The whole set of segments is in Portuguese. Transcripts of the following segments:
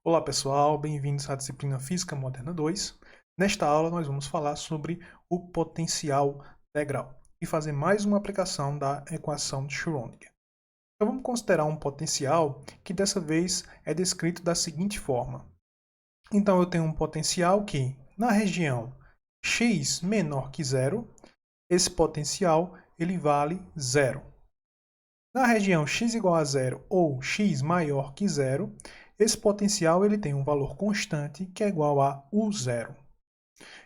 Olá pessoal, bem-vindos à disciplina Física Moderna 2. Nesta aula nós vamos falar sobre o potencial integral e fazer mais uma aplicação da equação de Schrödinger. Então vamos considerar um potencial que dessa vez é descrito da seguinte forma. Então eu tenho um potencial que na região x menor que zero, esse potencial ele vale zero. Na região x igual a zero ou x maior que zero, esse potencial ele tem um valor constante que é igual a U0.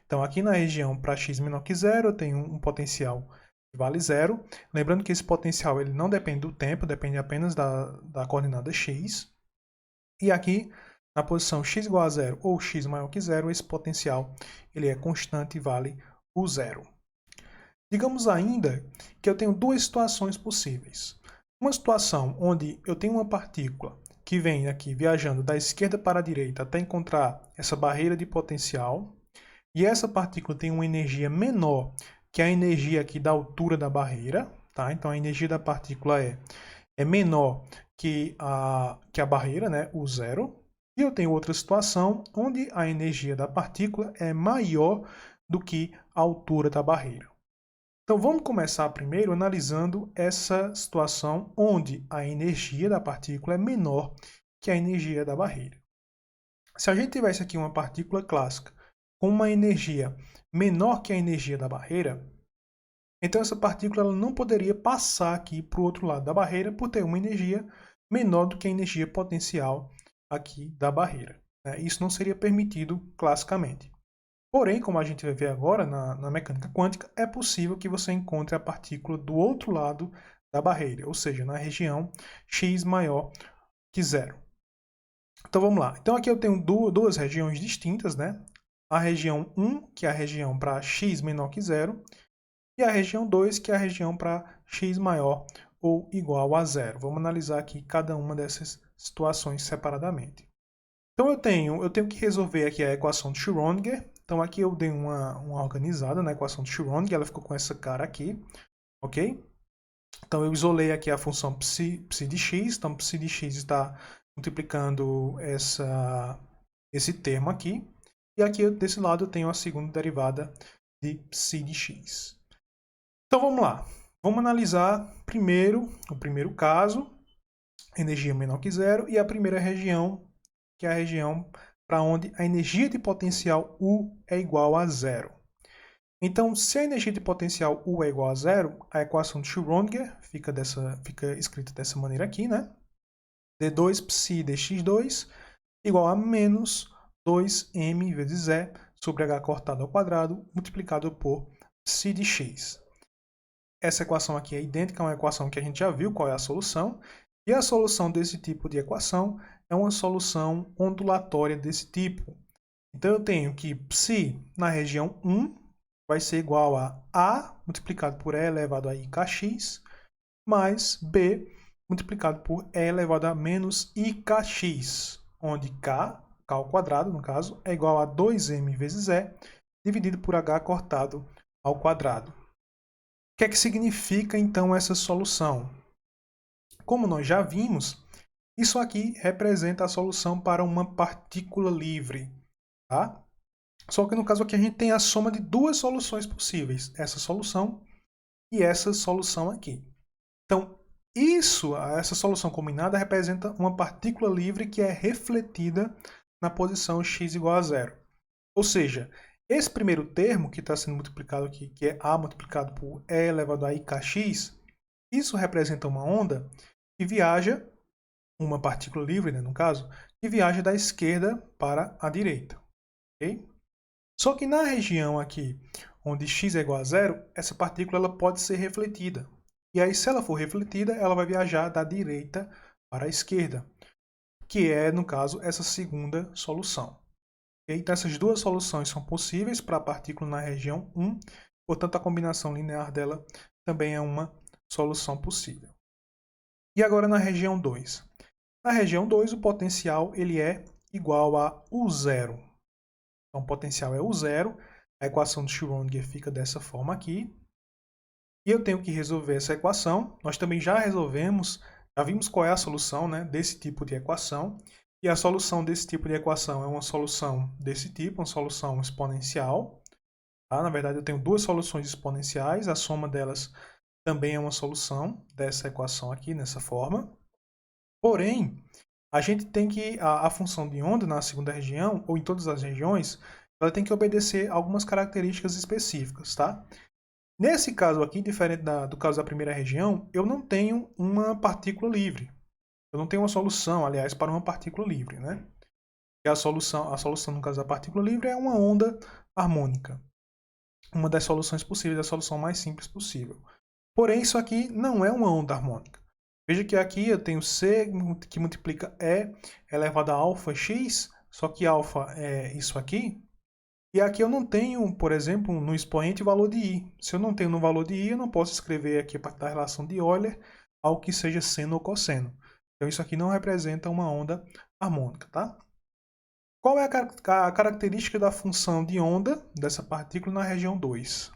Então, aqui na região para x menor que zero, eu tenho um potencial que vale zero. Lembrando que esse potencial ele não depende do tempo, depende apenas da coordenada x. E aqui, na posição x igual a zero ou x maior que zero, esse potencial ele é constante e vale U0. Digamos ainda que eu tenho duas situações possíveis. Uma situação onde eu tenho uma partícula que vem aqui viajando da esquerda para a direita até encontrar essa barreira de potencial, e essa partícula tem uma energia menor que a energia aqui da altura da barreira, tá? Então a energia da partícula é menor que a barreira, né? O zero. E eu tenho outra situação onde a energia da partícula é maior do que a altura da barreira. Então vamos começar primeiro analisando essa situação onde a energia da partícula é menor que a energia da barreira. Se a gente tivesse aqui uma partícula clássica com uma energia menor que a energia da barreira, então essa partícula ela não poderia passar aqui para o outro lado da barreira por ter uma energia menor do que a energia potencial aqui da barreira, né? Isso não seria permitido classicamente. Porém, como a gente vai ver agora na mecânica quântica, é possível que você encontre a partícula do outro lado da barreira, ou seja, na região x maior que zero. Então vamos lá. Então aqui eu tenho duas regiões distintas, né? A região 1, que é a região para x menor que zero, e a região 2, que é a região para x maior ou igual a zero. Vamos analisar aqui cada uma dessas situações separadamente. Então eu tenho que resolver aqui a equação de Schrödinger. Então aqui eu dei uma organizada na equação de Schrödinger, ela ficou com essa cara aqui, ok? Então eu isolei aqui a função psi de x, então psi de x está multiplicando esse termo aqui. E aqui desse lado eu tenho a segunda derivada de psi de x. Então vamos lá, vamos analisar primeiro o primeiro caso, energia menor que zero, e a primeira região, que é a região para onde a energia de potencial U é igual a zero. Então, se a energia de potencial U é igual a zero, a equação de Schrödinger fica escrita dessa maneira aqui, né? D2π dx2 igual a menos 2m vezes E sobre h cortado ao quadrado multiplicado por π de x. Essa equação aqui é idêntica a uma equação que a gente já viu qual é a solução. E a solução desse tipo de equação é uma solução ondulatória desse tipo. Então eu tenho que psi na região 1 vai ser igual a multiplicado por E elevado a ikx, mais B multiplicado por E elevado a menos ikx, onde k ao quadrado, no caso, é igual a 2m vezes E, dividido por h cortado ao quadrado. O que é que significa, então, essa solução? Como nós já vimos, isso aqui representa a solução para uma partícula livre, tá? Só que no caso aqui a gente tem a soma de duas soluções possíveis, essa solução e essa solução aqui. Então, essa solução combinada representa uma partícula livre que é refletida na posição x igual a zero. Ou seja, esse primeiro termo que está sendo multiplicado aqui, que é A multiplicado por E elevado a ikx, isso representa uma onda que viaja, uma partícula livre, né, no caso, que viaja da esquerda para a direita. Okay? Só que na região aqui, onde x é igual a zero, essa partícula ela pode ser refletida. E aí, se ela for refletida, ela vai viajar da direita para a esquerda, que é, no caso, essa segunda solução. Então, essas duas soluções são possíveis para a partícula na região 1, portanto, a combinação linear dela também é uma solução possível. E agora na região 2. Na região 2, o potencial ele é igual a U0. Então, o potencial é U0, a equação de Schrödinger fica dessa forma aqui. E eu tenho que resolver essa equação. Nós também já resolvemos, já vimos qual é a solução, né, desse tipo de equação. E a solução desse tipo de equação é uma solução desse tipo, uma solução exponencial. Tá? Na verdade, eu tenho duas soluções exponenciais, a soma delas também é uma solução dessa equação aqui, nessa forma. Porém, a gente tem que, a função de onda na segunda região, ou em todas as regiões, ela tem que obedecer algumas características específicas, tá? Nesse caso aqui, diferente do caso da primeira região, eu não tenho uma partícula livre. Eu não tenho uma solução, aliás, para uma partícula livre, né? E a solução no caso da partícula livre é uma onda harmônica. Uma das soluções possíveis, a solução mais simples possível. Porém, isso aqui não é uma onda harmônica. Veja que aqui eu tenho C que multiplica E elevado a alfa x, só que alfa é isso aqui. E aqui eu não tenho, por exemplo, no expoente o valor de I. Se eu não tenho no valor de I, eu não posso escrever aqui a partir da relação de Euler algo que seja seno ou cosseno. Então isso aqui não representa uma onda harmônica, tá? Qual é a característica da função de onda dessa partícula na região 2?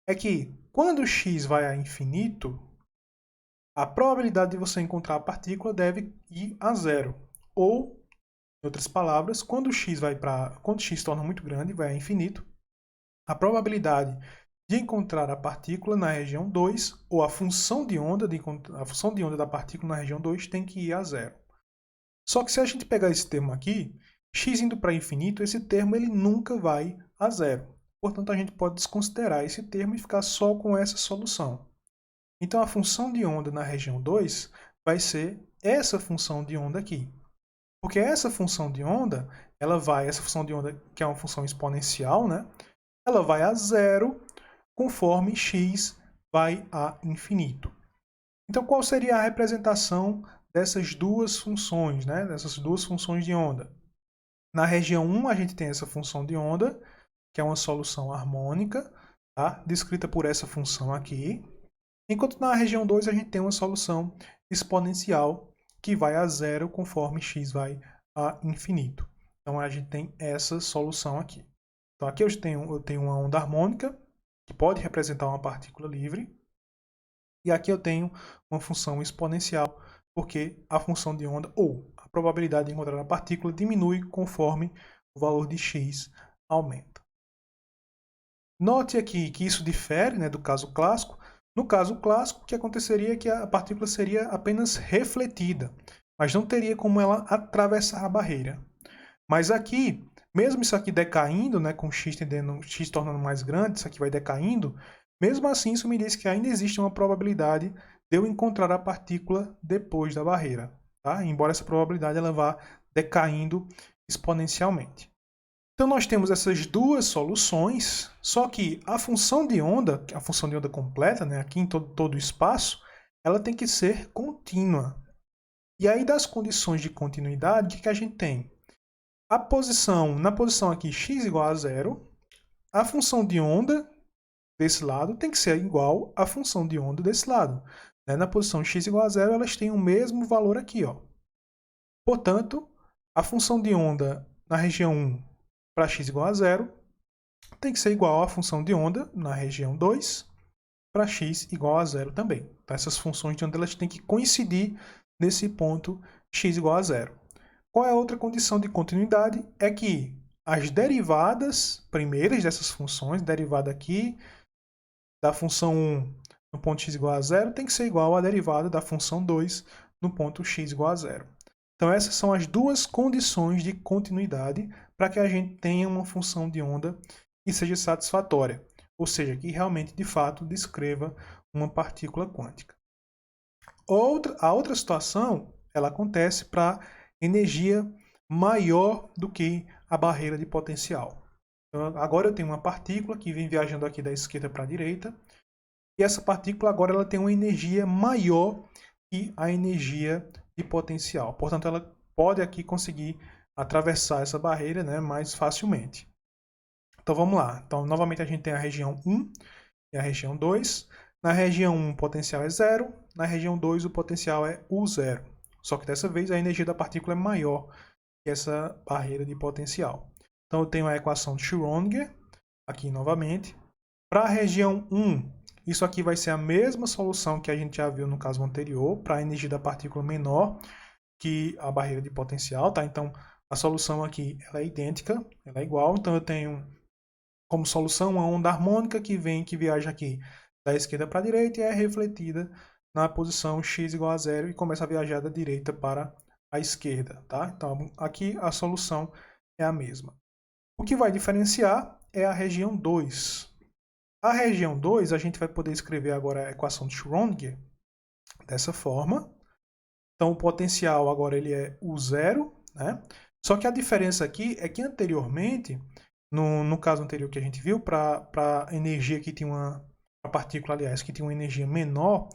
É que quando x vai a infinito, a probabilidade de você encontrar a partícula deve ir a zero. Ou, em outras palavras, quando quando x torna muito grande, vai a infinito, a probabilidade de encontrar a partícula na região 2, ou a função de onda da partícula na região 2 tem que ir a zero. Só que se a gente pegar esse termo aqui, x indo para infinito, esse termo ele nunca vai a zero. Portanto, a gente pode desconsiderar esse termo e ficar só com essa solução. Então, a função de onda na região 2 vai ser essa função de onda aqui. Porque essa função de onda, essa função de onda que é uma função exponencial, né? Ela vai a zero conforme x vai a infinito. Então, qual seria a representação dessas duas funções, né? Dessas duas funções de onda? Na região 1, a gente tem essa função de onda, que é uma solução harmônica, tá? Descrita por essa função aqui. Enquanto na região 2 a gente tem uma solução exponencial que vai a zero conforme x vai a infinito. Então a gente tem essa solução aqui. Então aqui eu tenho uma onda harmônica que pode representar uma partícula livre. E aqui eu tenho uma função exponencial porque a função de onda ou a probabilidade de encontrar a partícula diminui conforme o valor de x aumenta. Note aqui que isso difere, né, do caso clássico. No caso clássico, o que aconteceria é que a partícula seria apenas refletida, mas não teria como ela atravessar a barreira. Mas aqui, mesmo isso aqui decaindo, né, com x tornando mais grande, isso aqui vai decaindo, mesmo assim isso me diz que ainda existe uma probabilidade de eu encontrar a partícula depois da barreira, tá? Embora essa probabilidade ela vá decaindo exponencialmente. Então nós temos essas duas soluções, só que a função de onda completa, né, aqui em todo o espaço, ela tem que ser contínua. E aí das condições de continuidade, o que a gente tem? Na posição aqui x igual a zero, a função de onda desse lado tem que ser igual à função de onda desse lado. Na posição x igual a zero, elas têm o mesmo valor aqui, ó. Portanto, a função de onda na região 1 para x igual a zero, tem que ser igual à função de onda na região 2 para x igual a zero também. Então, essas funções de onda elas têm que coincidir nesse ponto x igual a zero. Qual é a outra condição de continuidade? É que as derivadas primeiras dessas funções, derivada aqui da função 1 no ponto x igual a zero, tem que ser igual à derivada da função 2 no ponto x igual a zero. Então essas são as duas condições de continuidade para que a gente tenha uma função de onda que seja satisfatória, ou seja, que realmente, de fato, descreva uma partícula quântica. A outra situação, ela acontece para energia maior do que a barreira de potencial. Então, agora eu tenho uma partícula que vem viajando aqui da esquerda para a direita, e essa partícula agora ela tem uma energia maior que a energia de potencial. Portanto, ela pode aqui conseguir atravessar essa barreira, né, mais facilmente. Então vamos lá. Então, novamente a gente tem a região 1 e a região 2. Na região 1 o potencial é 0, na região 2 o potencial é U0. Só que dessa vez a energia da partícula é maior que essa barreira de potencial. Então eu tenho a equação de Schrödinger, aqui novamente. Para a região 1, isso aqui vai ser a mesma solução que a gente já viu no caso anterior, para a energia da partícula menor. que a barreira de potencial, tá? Então, a solução aqui ela é idêntica, ela é igual. Então, eu tenho como solução uma onda harmônica que viaja aqui da esquerda para a direita e é refletida na posição x igual a zero e começa a viajar da direita para a esquerda, tá? Então, aqui a solução é a mesma. O que vai diferenciar é a região 2. A região 2, a gente vai poder escrever agora a equação de Schrödinger dessa forma. Então, o potencial agora ele é o zero, né? Só que a diferença aqui é que anteriormente, no caso anterior que a gente viu, para a energia que tinha a partícula, aliás, que tinha uma energia menor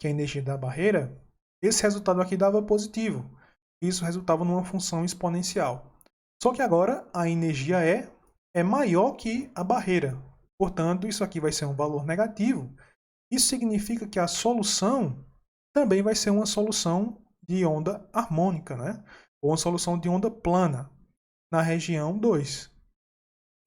que a energia da barreira, esse resultado aqui dava positivo. Isso resultava numa função exponencial. Só que agora a energia é maior que a barreira. Portanto, isso aqui vai ser um valor negativo. Isso significa que a solução também vai ser uma solução de onda harmônica, né? Ou uma solução de onda plana na região 2.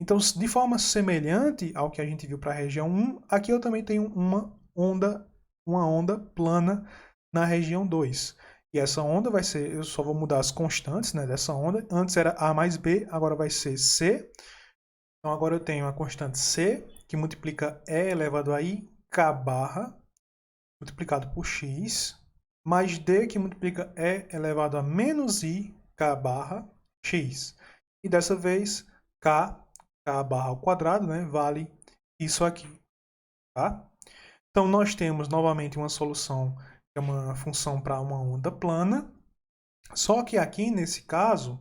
Então, de forma semelhante ao que a gente viu para a região 1, aqui eu também tenho uma onda plana na região 2. E essa onda vai ser, eu só vou mudar as constantes, né, dessa onda. Antes era A mais B, agora vai ser C. Então agora eu tenho a constante C, que multiplica E elevado a I, K barra, multiplicado por X, mais D, que multiplica E elevado a menos I, K barra, X. E dessa vez, K barra ao quadrado, né, vale isso aqui. Tá? Então nós temos novamente uma solução que é uma função para uma onda plana, só que aqui nesse caso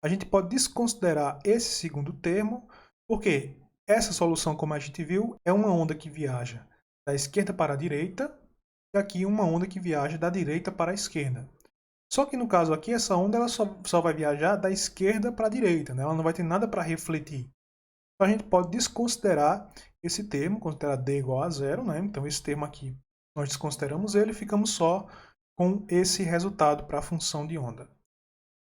a gente pode desconsiderar esse segundo termo, porque essa solução, como a gente viu, é uma onda que viaja da esquerda para a direita e aqui uma onda que viaja da direita para a esquerda. Só que no caso aqui, essa onda ela só vai viajar da esquerda para a direita, né? Ela não vai ter nada para refletir. Então a gente pode desconsiderar esse termo, considerar d igual a zero, né? Então esse termo aqui, nós desconsideramos ele e ficamos só com esse resultado para a função de onda.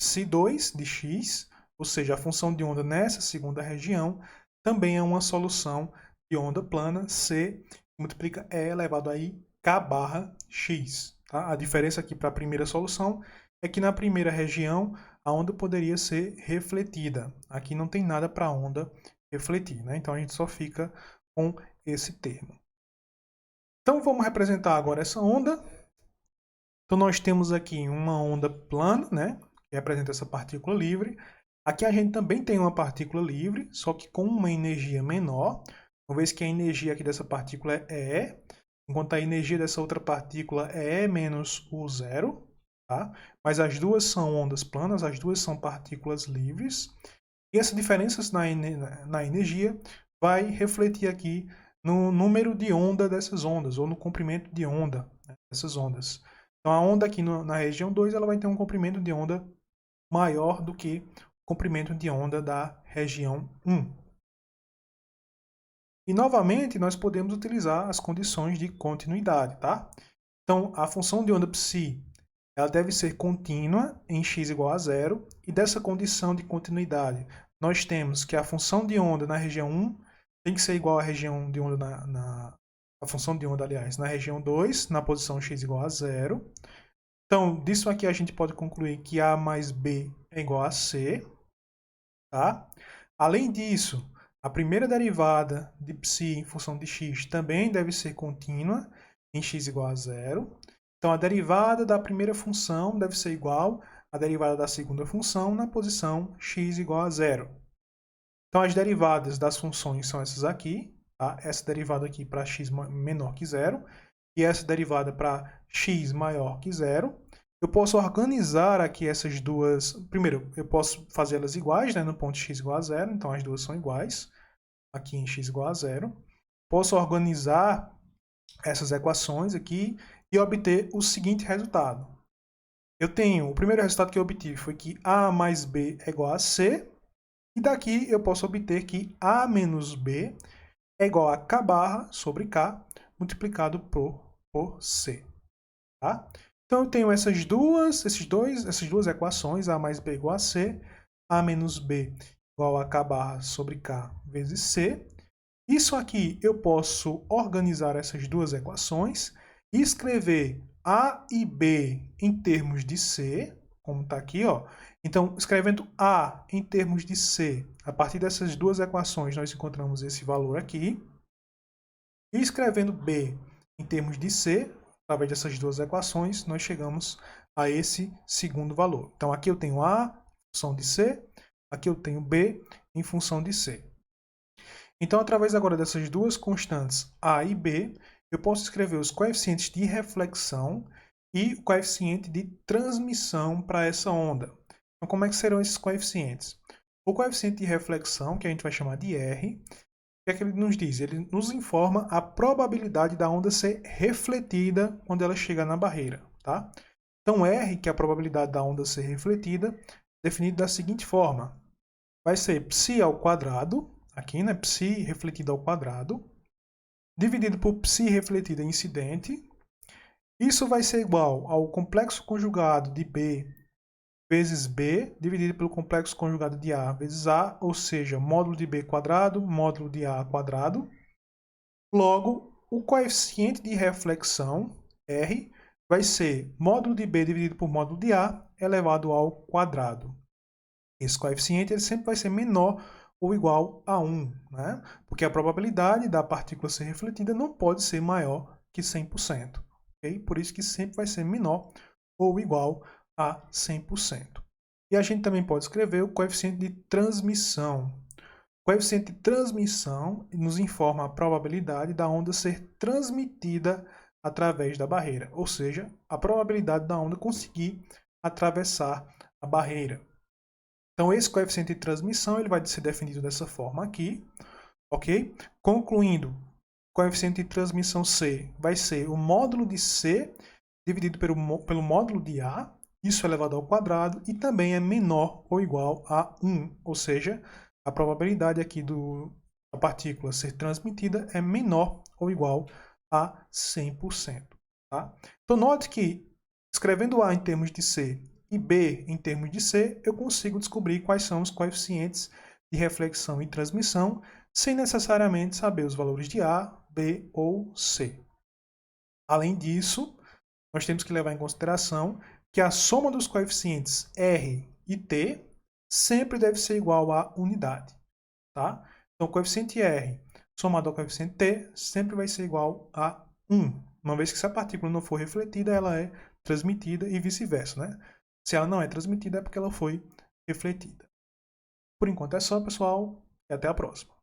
Ψ2 de x, ou seja, a função de onda nessa segunda região, também é uma solução de onda plana, C, que multiplica E elevado a I, K barra x. Tá? A diferença aqui para a primeira solução é que na primeira região a onda poderia ser refletida. Aqui não tem nada para a onda refletir, né? Então a gente só fica com esse termo. Então vamos representar agora essa onda. Então nós temos aqui uma onda plana, né? Que representa essa partícula livre. Aqui a gente também tem uma partícula livre, só que com uma energia menor, uma vez que a energia aqui dessa partícula é E, enquanto a energia dessa outra partícula é E menos U zero, tá? Mas as duas são ondas planas, as duas são partículas livres. E essa diferença na energia vai refletir aqui no número de onda dessas ondas, ou no comprimento de onda dessas ondas. Então a onda aqui na região 2 ela vai ter um comprimento de onda maior do que o comprimento de onda da região 1. E novamente nós podemos utilizar as condições de continuidade, tá? Então a função de onda psi ela deve ser contínua em x igual a zero, e dessa condição de continuidade nós temos que a função de onda na região 1 tem que ser igual à região de onda a função de onda, aliás, na região 2, na posição x igual a zero. Então, disso aqui a gente pode concluir que A mais B é igual a C. Tá? Além disso, a primeira derivada de psi em função de x também deve ser contínua em x igual a zero. Então, a derivada da primeira função deve ser igual à derivada da segunda função na posição x igual a zero. Então, as derivadas das funções são essas aqui. Tá? Essa derivada aqui para x menor que zero e essa derivada para x maior que zero. Eu posso organizar aqui essas duas. Primeiro, eu posso fazê-las iguais, né, no ponto x igual a zero. Então, as duas são iguais aqui em x igual a zero. Posso organizar essas equações aqui e obter o seguinte resultado. Eu tenho, o primeiro resultado que eu obtive foi que A mais B é igual a C. E daqui eu posso obter que A menos B é igual a K barra sobre K multiplicado por C. Tá? Então eu tenho essas duas equações, A mais B igual a C, A menos B igual a K barra sobre K vezes C. Isso aqui eu posso organizar essas duas equações e escrever A e B em termos de C, como está aqui, ó. Então, escrevendo A em termos de C, a partir dessas duas equações, nós encontramos esse valor aqui. E escrevendo B em termos de C, através dessas duas equações, nós chegamos a esse segundo valor. Então, aqui eu tenho A em função de C, aqui eu tenho B em função de C. Então, através agora dessas duas constantes A e B, eu posso escrever os coeficientes de reflexão e o coeficiente de transmissão para essa onda. Então, como é que serão esses coeficientes? O coeficiente de reflexão, que a gente vai chamar de R, o que é que ele nos diz? Ele nos informa a probabilidade da onda ser refletida quando ela chega na barreira, tá? Então, R, que é a probabilidade da onda ser refletida, definido da seguinte forma. Vai ser π ao quadrado, aqui, né? Π refletida ao quadrado, dividido por π refletida incidente. Isso vai ser igual ao complexo conjugado de B vezes B, dividido pelo complexo conjugado de A vezes A, ou seja, módulo de B quadrado, módulo de A quadrado. Logo, o coeficiente de reflexão, R, vai ser módulo de B dividido por módulo de A elevado ao quadrado. Esse coeficiente ele sempre vai ser menor ou igual a 1, né? Porque a probabilidade da partícula ser refletida não pode ser maior que 100%. Okay? Por isso que sempre vai ser menor ou igual a 100%. E a gente também pode escrever o coeficiente de transmissão. O coeficiente de transmissão nos informa a probabilidade da onda ser transmitida através da barreira, ou seja, a probabilidade da onda conseguir atravessar a barreira. Então, esse coeficiente de transmissão ele vai ser definido dessa forma aqui, ok? Concluindo, o coeficiente de transmissão C vai ser o módulo de C dividido pelo módulo de A, isso elevado ao quadrado, e também é menor ou igual a 1, ou seja, a probabilidade aqui da partícula ser transmitida é menor ou igual a 100%. Tá? Então, note que, escrevendo A em termos de C e B em termos de C, eu consigo descobrir quais são os coeficientes de reflexão e transmissão, sem necessariamente saber os valores de A, B ou C. Além disso, nós temos que levar em consideração que a soma dos coeficientes R e T sempre deve ser igual à unidade. Tá? Então, o coeficiente R somado ao coeficiente T sempre vai ser igual a 1, uma vez que se a partícula não for refletida, ela é transmitida e vice-versa, né? Se ela não é transmitida, é porque ela foi refletida. Por enquanto é só, pessoal, e até a próxima.